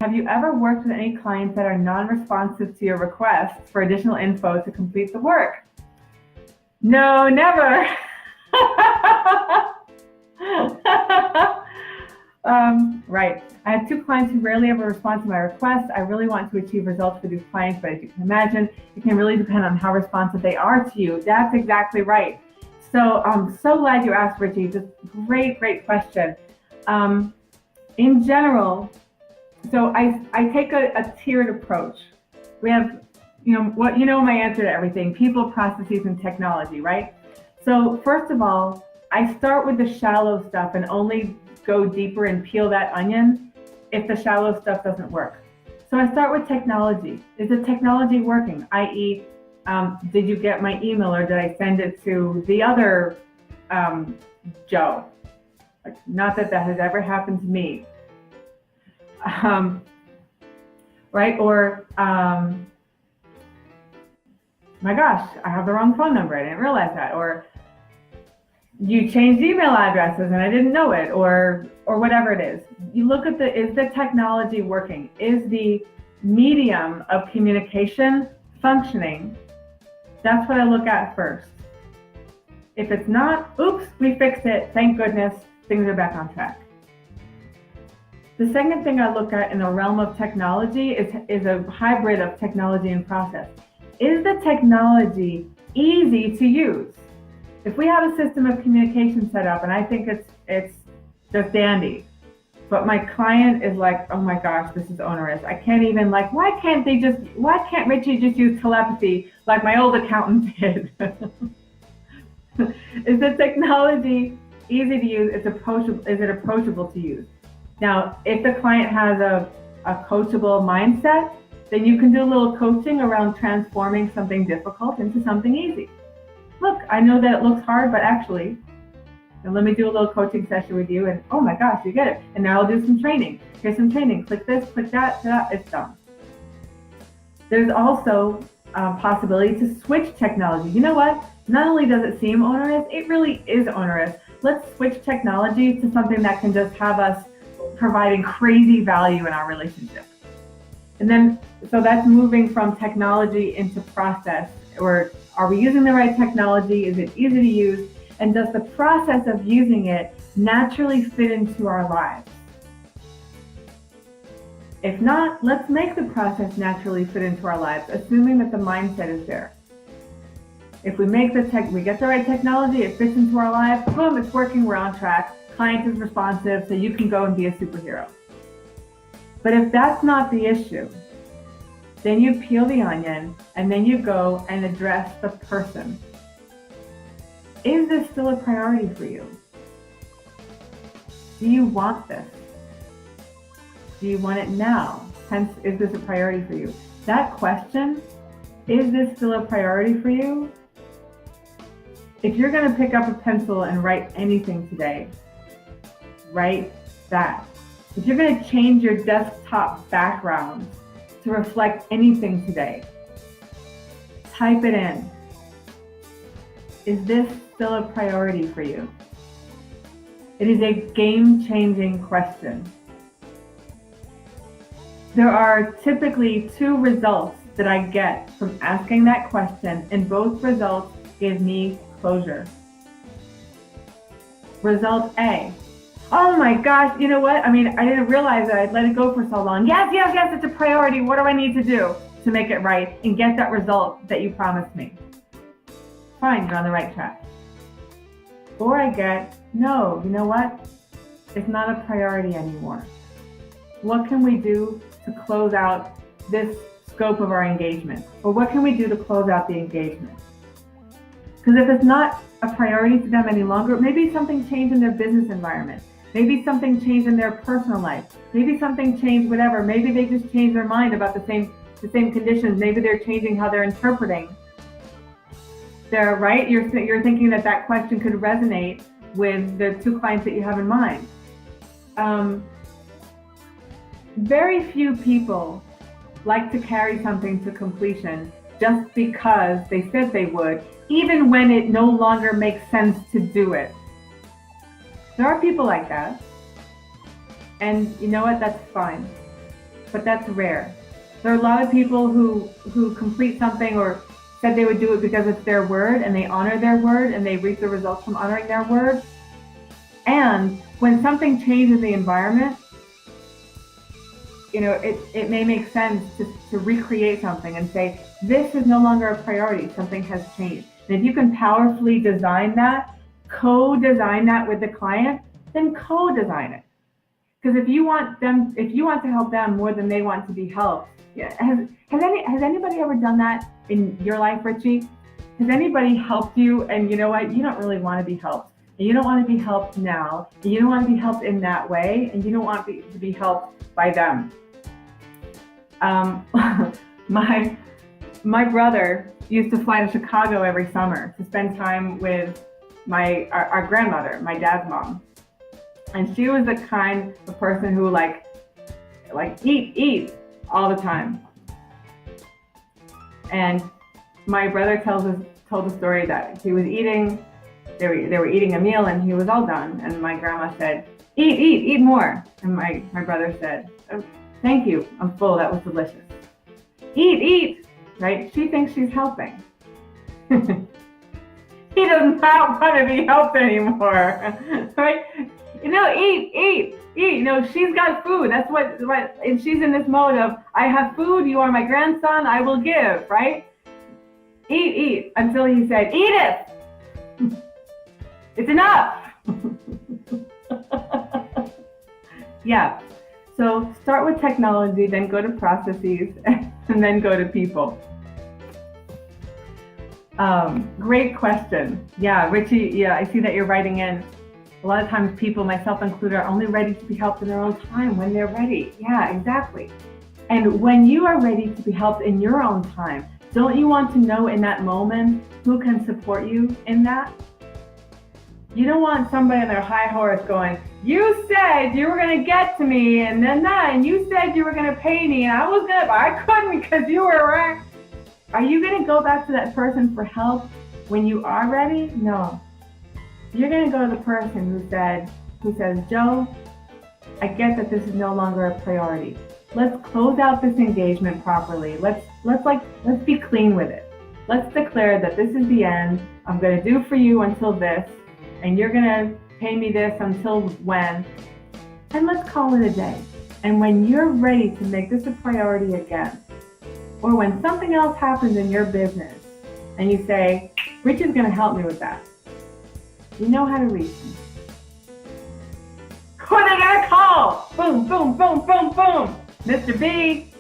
have you ever worked with any clients that are non-responsive to your requests for additional info to complete the work? No, never. Right. I have 2 clients who rarely ever respond to my requests. I really want to achieve results for these clients, but as you can imagine, it can really depend on how responsive they are to you. That's exactly right. So I'm so glad you asked, Richie. Just great question. In general, so I take a tiered approach. We have, my answer to everything: people, processes, and technology, right? So first of all, I start with the shallow stuff and only go deeper and peel that onion if the shallow stuff doesn't work. So I start with technology. Is the technology working? I.e., did you get my email, or did I send it to the other Joe? Not that has ever happened to me. Right? Or, my gosh, I have the wrong phone number. I didn't realize that. Or you changed email addresses and I didn't know it, or whatever it is. You look at is the technology working? Is the medium of communication functioning? That's what I look at first. If it's not, oops, we fixed it. Thank goodness, things are back on track. The second thing I look at in the realm of technology is a hybrid of technology and process. Is the technology easy to use? If we have a system of communication set up and I think it's just dandy, but my client is like, oh my gosh, this is onerous. I can't even, why can't Richie just use telepathy like my old accountant did? Is the technology easy to use? Is it approachable to use? Now, if the client has a coachable mindset, then you can do a little coaching around transforming something difficult into something easy. Look, I know that it looks hard, but actually, and let me do a little coaching session with you, and oh my gosh, you get it. And now I'll do some training. Here's some training. Click this, click that, it's done. There's also a possibility to switch technology. You know what? Not only does it seem onerous, it really is onerous. Let's switch technology to something that can just have us providing crazy value in our relationship. And then, so that's moving from technology into process. Or are we using the right technology? Is it easy to use? And does the process of using it naturally fit into our lives? If not, let's make the process naturally fit into our lives, assuming that the mindset is there. If we we get the right technology, it fits into our lives, boom, it's working, we're on track. Client is responsive, so you can go and be a superhero. But if that's not the issue, then you peel the onion and then you go and address the person. Is this still a priority for you? Do you want this? Do you want it now? Hence, is this a priority for you? That question, is this still a priority for you? If you're going to pick up a pencil and write anything today, write that. If you're going to change your desktop background to reflect anything today, type it in. Is this still a priority for you? It is a game-changing question. There are typically 2 results that I get from asking that question, and both results give me closure. Result A: oh my gosh, you know what? I didn't realize that I'd let it go for so long. Yes, it's a priority. What do I need to do to make it right and get that result that you promised me? Fine, you're on the right track. Or I get, no, you know what? It's not a priority anymore. What can we do to close out this scope of our engagement? Or what can we do to close out the engagement? Because if it's not a priority to them any longer, maybe something changed in their business environment. Maybe something changed in their personal life. Maybe something changed, whatever. Maybe they just changed their mind about the same conditions. Maybe they're changing how they're interpreting. They're right. You're thinking that question could resonate with the 2 clients that you have in mind. Very few people like to carry something to completion just because they said they would, even when it no longer makes sense to do it. There are people like that. And you know what? That's fine. but that's rare. There are a lot of people who complete something or said they would do it because it's their word, and they honor their word, and they reap the results from honoring their word. And when something changes the environment, it may make sense to recreate something and say, this is no longer a priority, something has changed. And if you can powerfully design that, co-design that with the client, then co-design it. Because if you want to help them more than they want to be helped, has anybody ever done that in your life, Richie? Has anybody helped you and you know what, you don't really want to be helped, and you don't want to be helped now, and you don't want to be helped in that way, and you don't want to be helped by them? My brother used to fly to Chicago every summer to spend time with our grandmother, my dad's mom. And she was the kind of person who like eat all the time. And my brother told the story that he was eating, they were eating a meal and he was all done. And my grandma said, eat more. And my brother said, oh, thank you, I'm full, that was delicious. Eat, right? She thinks she's helping. He does not want to be helped anymore, right? Eat. She's got food. That's what, and she's in this mode of, I have food, you are my grandson, I will give, right? Eat, until he said, eat it. It's enough. Yeah. So start with technology, then go to processes, and then go to people. Great question. Yeah, Richie, yeah, I see that you're writing in. A lot of times people, myself included, are only ready to be helped in their own time when they're ready. Yeah, exactly. And when you are ready to be helped in your own time, don't you want to know in that moment who can support you in that? You don't want somebody on their high horse going, you said you were going to get to me, and then that, and you said you were going to pay me, and I couldn't because you were right. Are you going to go back to that person for help when you are ready? No. You're going to go to the person who says, Joe, I get that this is no longer a priority. Let's close out this engagement properly. Let's be clean with it. Let's declare that this is the end. I'm going to do for you until this, and you're going to pay me this until when, and let's call it a day. And when you're ready to make this a priority again, or when something else happens in your business and you say, Rich is going to help me with that, you know how to reach me. Who are they going to call? Boom, boom, boom, boom, boom. Mr. B,